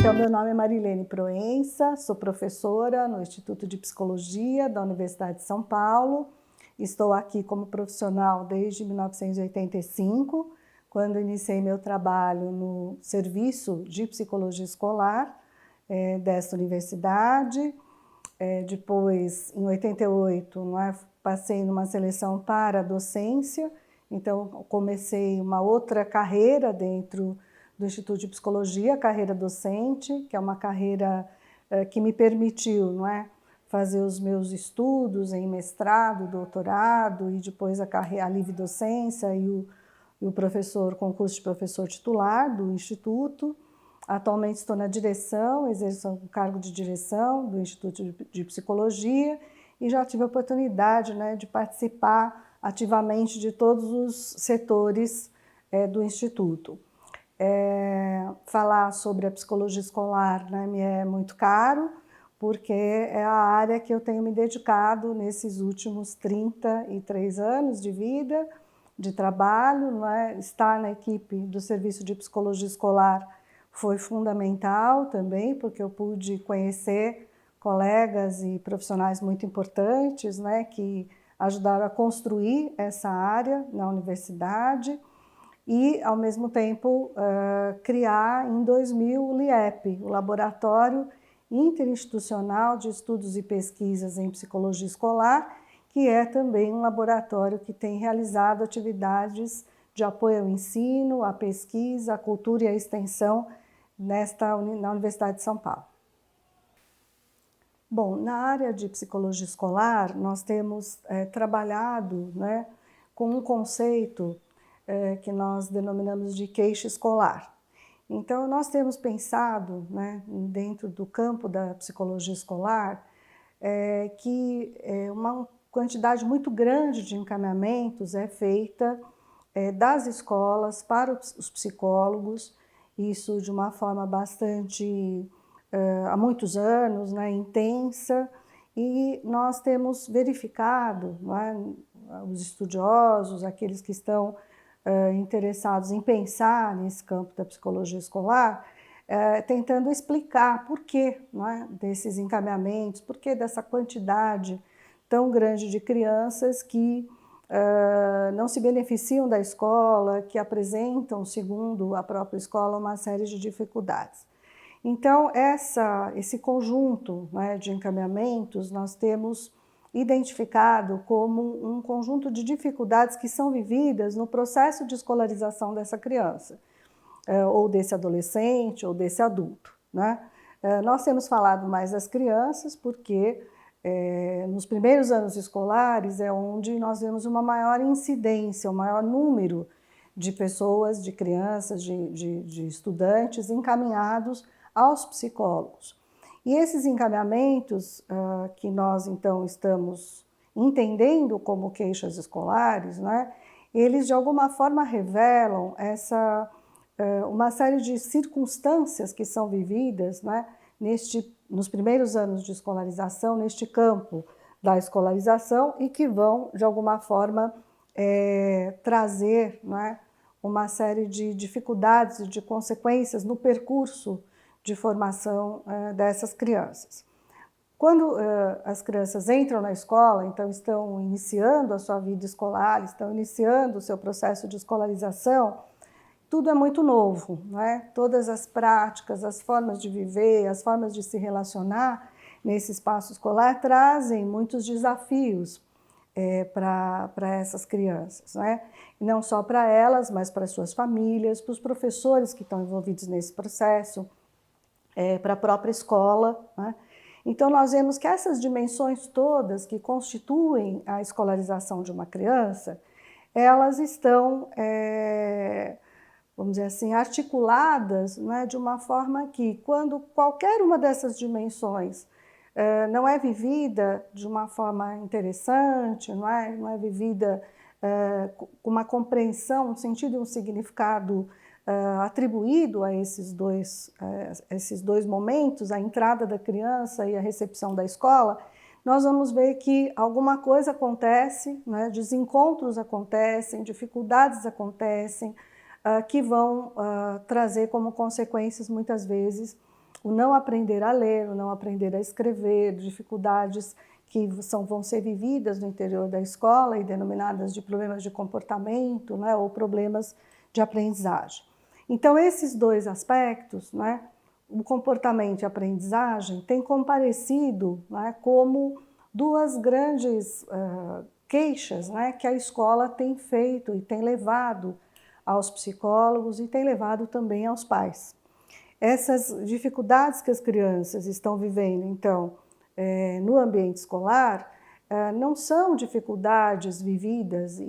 Então, meu nome é Marilene Proença, sou professora no Instituto de Psicologia da Universidade de São Paulo. Estou aqui como profissional desde 1985, quando iniciei meu trabalho no Serviço de Psicologia Escolar desta universidade. Depois, em 88, passei numa seleção para a docência, então comecei uma outra carreira dentro do Instituto de Psicologia, a carreira docente, que é uma carreira que me permitiu, fazer os meus estudos em mestrado, doutorado e depois a livre docência e o concurso de professor titular do Instituto. Atualmente estou na direção, exerço o cargo de direção do Instituto de Psicologia e já tive a oportunidade de participar ativamente de todos os setores do Instituto. Falar sobre a psicologia escolar me é muito caro, porque é a área que eu tenho me dedicado nesses últimos 33 anos de vida, de trabalho. Estar na equipe do Serviço de Psicologia Escolar foi fundamental também, porque eu pude conhecer colegas e profissionais muito importantes, que ajudaram a construir essa área na universidade e, ao mesmo tempo, criar em 2000 o LIEP, o Laboratório Interinstitucional de Estudos e Pesquisas em Psicologia Escolar, que é também um laboratório que tem realizado atividades de apoio ao ensino, à pesquisa, à cultura e à extensão na Universidade de São Paulo. Bom, na área de psicologia escolar, nós temos trabalhado com um conceito que nós denominamos de queixa escolar. Então, nós temos pensado, dentro do campo da psicologia escolar, que uma quantidade muito grande de encaminhamentos é feita das escolas para os psicólogos, isso de uma forma bastante, há muitos anos, intensa, e nós temos verificado, os estudiosos, aqueles que estão interessados em pensar nesse campo da psicologia escolar, tentando explicar por que desses encaminhamentos, por que dessa quantidade tão grande de crianças que não se beneficiam da escola, que apresentam, segundo a própria escola, uma série de dificuldades. Então, esse conjunto de encaminhamentos nós temos identificado como um conjunto de dificuldades que são vividas no processo de escolarização dessa criança, ou desse adolescente, ou desse adulto. Nós temos falado mais das crianças porque nos primeiros anos escolares é onde nós vemos uma maior incidência, um maior número de pessoas, de crianças, de estudantes encaminhados aos psicólogos. E esses encaminhamentos que nós, então, estamos entendendo como queixas escolares, eles, de alguma forma, revelam uma série de circunstâncias que são vividas nos primeiros anos de escolarização, neste campo da escolarização, e que vão, de alguma forma, trazer uma série de dificuldades e de consequências no percurso de formação dessas crianças. Quando as crianças entram na escola, então estão iniciando a sua vida escolar, estão iniciando o seu processo de escolarização, tudo é muito novo, Todas as práticas, as formas de viver, as formas de se relacionar nesse espaço escolar trazem muitos desafios para essas crianças, E não só para elas, mas para suas famílias, para os professores que estão envolvidos nesse processo, para a própria escola. Então, nós vemos que essas dimensões todas que constituem a escolarização de uma criança, elas estão, vamos dizer assim, articuladas de uma forma que, quando qualquer uma dessas dimensões não é vivida de uma forma interessante, não é vivida com uma compreensão, um sentido e um significado atribuído a esses dois momentos, a entrada da criança e a recepção da escola, nós vamos ver que alguma coisa acontece, desencontros acontecem, dificuldades acontecem, que vão trazer como consequências, muitas vezes, o não aprender a ler, o não aprender a escrever, dificuldades que vão ser vividas no interior da escola e denominadas de problemas de comportamento, né, ou problemas de aprendizagem. Então, esses dois aspectos, né, o comportamento e a aprendizagem, têm comparecido, né, como duas grandes queixas, né, que a escola tem feito e tem levado aos psicólogos e tem levado também aos pais. Essas dificuldades que as crianças estão vivendo, então, no ambiente escolar, não são dificuldades vividas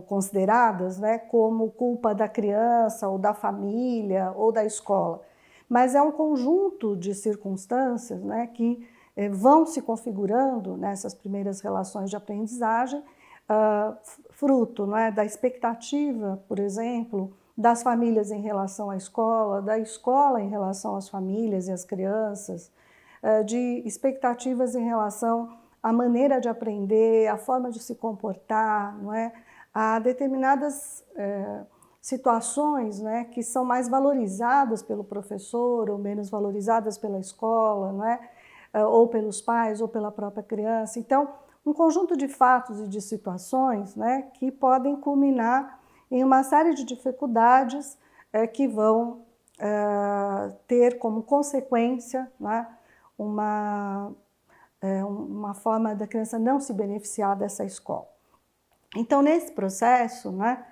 consideradas, né, como culpa da criança ou da família ou da escola, mas é um conjunto de circunstâncias, né, que vão se configurando nessas primeiras relações de aprendizagem, fruto, né, da expectativa, por exemplo, das famílias em relação à escola, da escola em relação às famílias e às crianças, de expectativas em relação à maneira de aprender, à forma de se comportar, não é? Há determinadas situações, né, que são mais valorizadas pelo professor ou menos valorizadas pela escola, não é? Ou pelos pais ou pela própria criança. Então, um conjunto de fatos e de situações, né, que podem culminar em uma série de dificuldades que vão ter como consequência, né, uma forma da criança não se beneficiar dessa escola. Então, nesse processo, né,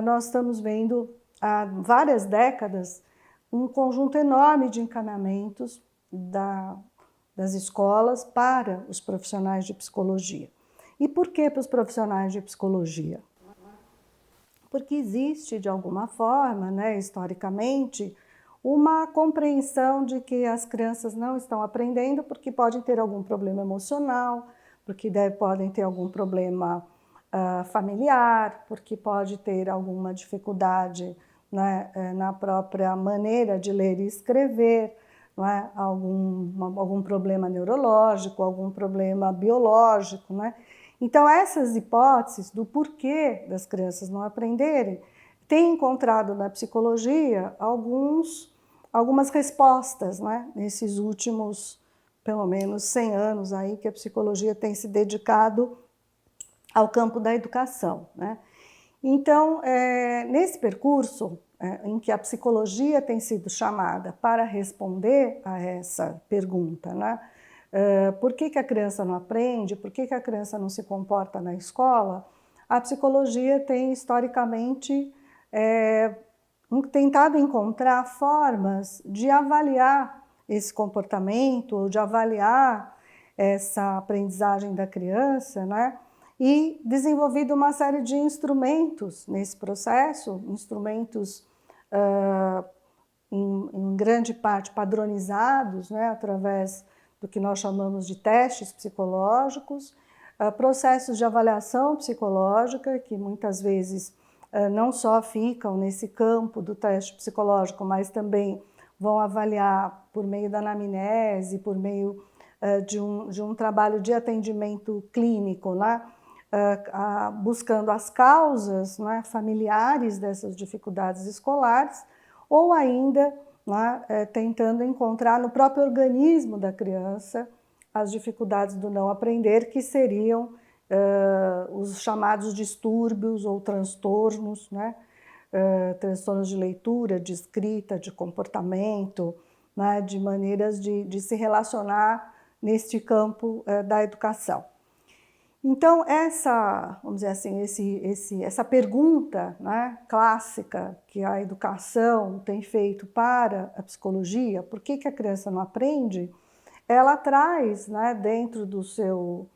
nós estamos vendo há várias décadas um conjunto enorme de encaminhamentos das escolas para os profissionais de psicologia. E por que para os profissionais de psicologia? Porque existe, de alguma forma, né, historicamente, uma compreensão de que as crianças não estão aprendendo porque podem ter algum problema emocional, porque podem ter algum problema familiar, porque pode ter alguma dificuldade, né, na própria maneira de ler e escrever, não é? Algum problema neurológico, algum problema biológico, né? Então, essas hipóteses do porquê das crianças não aprenderem, têm encontrado na psicologia algumas respostas, né? Nesses últimos, pelo menos, 100 anos aí que a psicologia tem se dedicado ao campo da educação, né? Então, nesse percurso em que a psicologia tem sido chamada para responder a essa pergunta, né? Por que a criança não aprende? Por que a criança não se comporta na escola? A psicologia tem, historicamente, tentado encontrar formas de avaliar esse comportamento, ou de avaliar essa aprendizagem da criança, né? E desenvolvido uma série de instrumentos nesse processo, instrumentos em grande parte padronizados, né? Através do que nós chamamos de testes psicológicos, processos de avaliação psicológica, que muitas vezes não só ficam nesse campo do teste psicológico, mas também vão avaliar por meio da anamnese, por meio de um trabalho de atendimento clínico, né? Buscando as causas, né, familiares dessas dificuldades escolares, ou ainda, né, tentando encontrar no próprio organismo da criança as dificuldades do não aprender, que seriam os chamados distúrbios ou transtornos, né? Transtornos de leitura, de escrita, de comportamento, né? De maneiras de se relacionar neste campo da educação. Então, vamos dizer assim, essa pergunta, né, clássica que a educação tem feito para a psicologia, por que a criança não aprende, ela traz, né, dentro do seu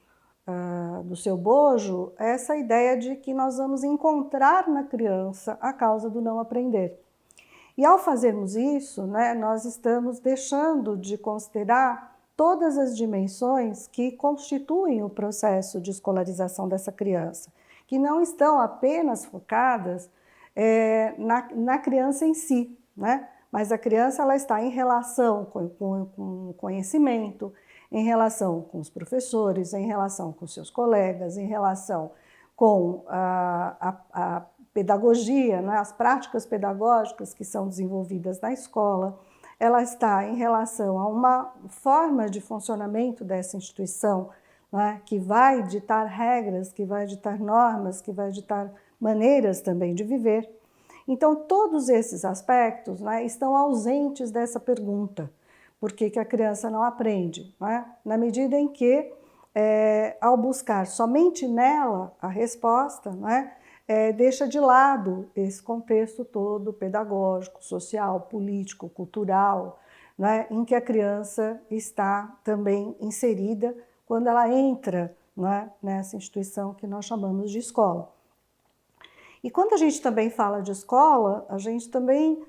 bojo essa ideia de que nós vamos encontrar na criança a causa do não aprender. E ao fazermos isso, né, nós estamos deixando de considerar todas as dimensões que constituem o processo de escolarização dessa criança, que não estão apenas focadas na criança em si, né? Mas a criança ela está em relação com o conhecimento, em relação com os professores, em relação com seus colegas, em relação com a pedagogia, né, as práticas pedagógicas que são desenvolvidas na escola, ela está em relação a uma forma de funcionamento dessa instituição, né, que vai ditar regras, que vai ditar normas, que vai ditar maneiras também de viver. Então, todos esses aspectos, né, estão ausentes dessa pergunta. Por que que a criança não aprende? Né? Na medida em que, ao buscar somente nela a resposta, né, deixa de lado esse contexto todo pedagógico, social, político, cultural, né, em que a criança está também inserida quando ela entra, né, nessa instituição que nós chamamos de escola. E quando a gente também fala de escola, a gente também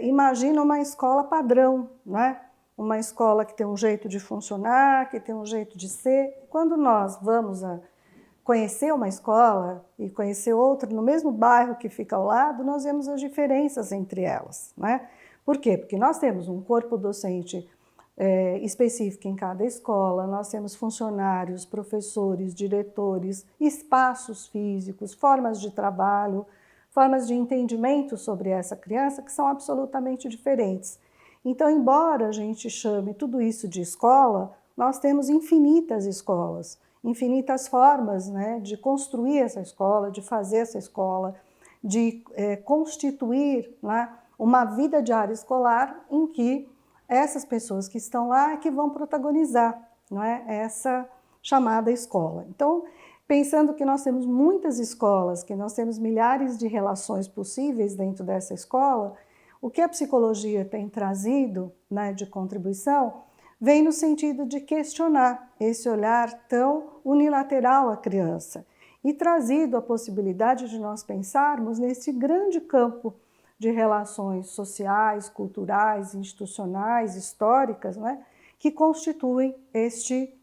imagina uma escola padrão, né? Uma escola que tem um jeito de funcionar, que tem um jeito de ser. Quando nós vamos conhecer uma escola e conhecer outra no mesmo bairro que fica ao lado, nós vemos as diferenças entre elas, né? Por quê? Porque nós temos um corpo docente específico em cada escola, nós temos funcionários, professores, diretores, espaços físicos, formas de trabalho, formas de entendimento sobre essa criança que são absolutamente diferentes. Então, embora a gente chame tudo isso de escola, nós temos infinitas escolas, infinitas formas, né, de construir essa escola, de fazer essa escola, de constituir, né, uma vida diária escolar em que essas pessoas que estão lá é que vão protagonizar, não é, essa chamada escola. Então, pensando que nós temos muitas escolas, que nós temos milhares de relações possíveis dentro dessa escola, o que a psicologia tem trazido, né, de contribuição vem no sentido de questionar esse olhar tão unilateral à criança e trazido a possibilidade de nós pensarmos nesse grande campo de relações sociais, culturais, institucionais, históricas, né, que constituem este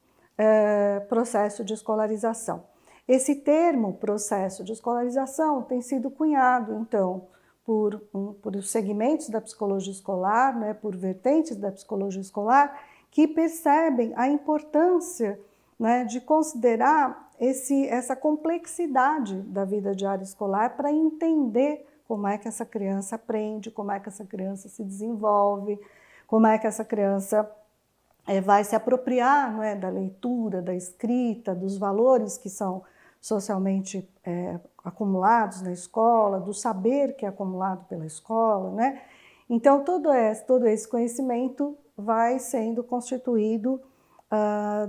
processo de escolarização. Esse termo, processo de escolarização, tem sido cunhado, então, por os segmentos da psicologia escolar, né, por vertentes da psicologia escolar, que percebem a importância, né, de considerar essa complexidade da vida diária escolar para entender como é que essa criança aprende, como é que essa criança se desenvolve, como é que essa criança vai se apropriar, não é, da leitura, da escrita, dos valores que são socialmente acumulados na escola, do saber que é acumulado pela escola, né? Então, todo esse conhecimento vai sendo constituído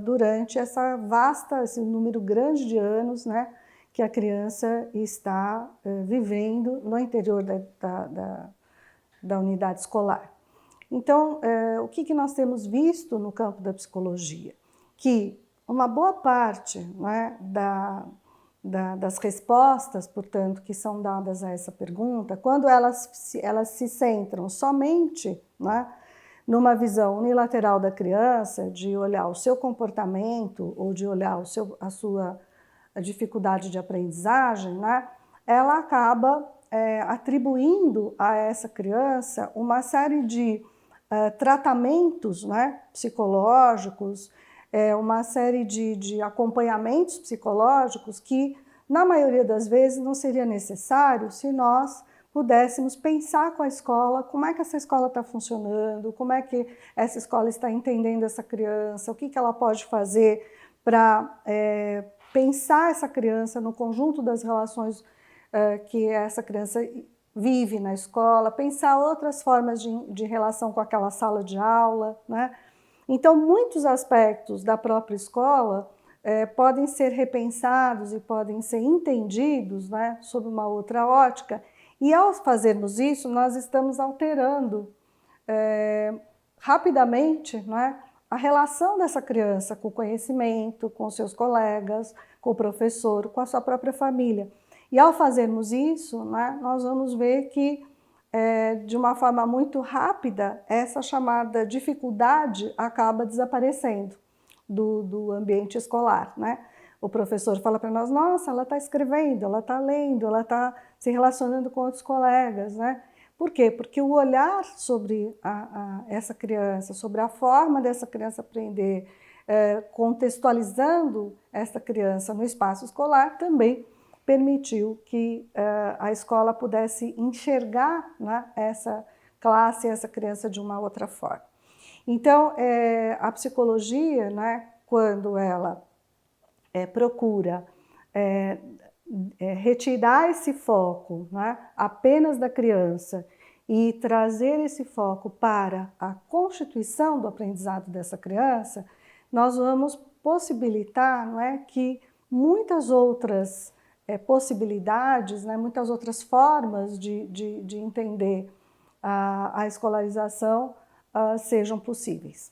durante esse número grande de anos, né, que a criança está vivendo no interior da unidade escolar. Então, o que nós temos visto no campo da psicologia? Que uma boa parte, né, das respostas, portanto, que são dadas a essa pergunta, quando elas se centram somente, né, numa visão unilateral da criança, de olhar o seu comportamento ou de olhar a sua dificuldade de aprendizagem, né, ela acaba atribuindo a essa criança uma série de tratamentos, né, psicológicos, uma série de acompanhamentos psicológicos que, na maioria das vezes, não seria necessário se nós pudéssemos pensar com a escola como é que essa escola está funcionando, como é que essa escola está entendendo essa criança, o que ela pode fazer para pensar essa criança no conjunto das relações que essa criança vive na escola, pensar outras formas de relação com aquela sala de aula, né? Então, muitos aspectos da própria escola podem ser repensados e podem ser entendidos, né, sob uma outra ótica, e ao fazermos isso, nós estamos alterando rapidamente, né, a relação dessa criança com o conhecimento, com seus colegas, com o professor, com a sua própria família. E ao fazermos isso, né, nós vamos ver que, de uma forma muito rápida, essa chamada dificuldade acaba desaparecendo do ambiente escolar, né? O professor fala para nós, nossa, ela está escrevendo, ela está lendo, ela está se relacionando com outros colegas, né? Por quê? Porque o olhar sobre essa criança, sobre a forma dessa criança aprender, contextualizando essa criança no espaço escolar, também permitiu que a escola pudesse enxergar, né, essa classe, essa criança de uma outra forma. Então, a psicologia, né, quando ela procura retirar esse foco, né, apenas da criança e trazer esse foco para a constituição do aprendizado dessa criança, nós vamos possibilitar, não é, que muitas outras possibilidades, né, muitas outras formas de entender a escolarização sejam possíveis.